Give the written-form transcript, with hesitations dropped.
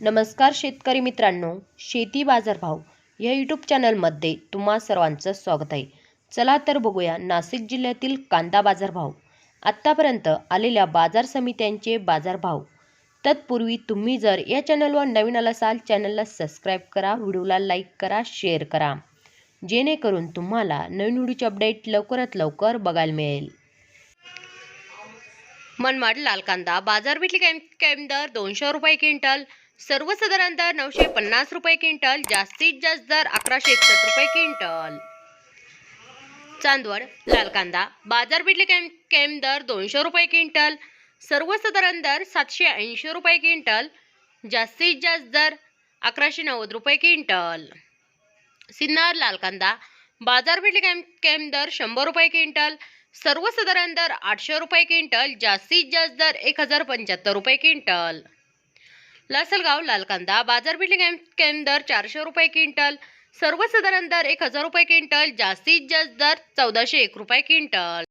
नमस्कार शेतकरी मित्रांनो, शेती बाजारभाव या यूट्यूब चॅनलमध्ये तुम्हा सर्वांचं स्वागत आहे. चला तर बघूया नाशिक जिल्ह्यातील कांदा बाजारभाव. आत्तापर्यंत आलेल्या बाजार समित्यांचे बाजारभाव. तत्पूर्वी तुम्ही जर या चॅनलवर नवीन असाल चॅनलला सबस्क्राईब करा, व्हिडिओला लाईक करा, शेअर करा, जेणेकरून तुम्हाला नवीन व्हिडिओचे अपडेट लवकरात लवकर बघायला मिळेल. मनमाड लाल कांदा बाजारपेठली कायम दर 200 रुपये क्विंटल, सर्वसाधारण दर 950 रुपये क्विंटल, जास्तीत जास्त दर 1161 रुपये क्विंटल. चांदवड लाल कांदा बाजारपेठली कायम दर 200 रुपये क्विंटल, सर्वसाधारण दर 780 रुपये क्विंटल, जास्तीत जास्त दर 1190 रुपये क्विंटल. सिन्नर लाल कांदा बाजारपेठली कायम दर 100 रुपये क्विंटल, सर्वसाधारण दर 800 रुपये क्विंटल, जास्तीत जास्त दर 1075 रुपये क्विंटल. लासलगाव लाल कांदा बाजारपेठली कायम दर 400 रुपये क्विंटल, सर्वसाधारण दर 1000 रुपये क्विंटल, जास्तीत जास्त दर 1401 रुपये क्विंटल.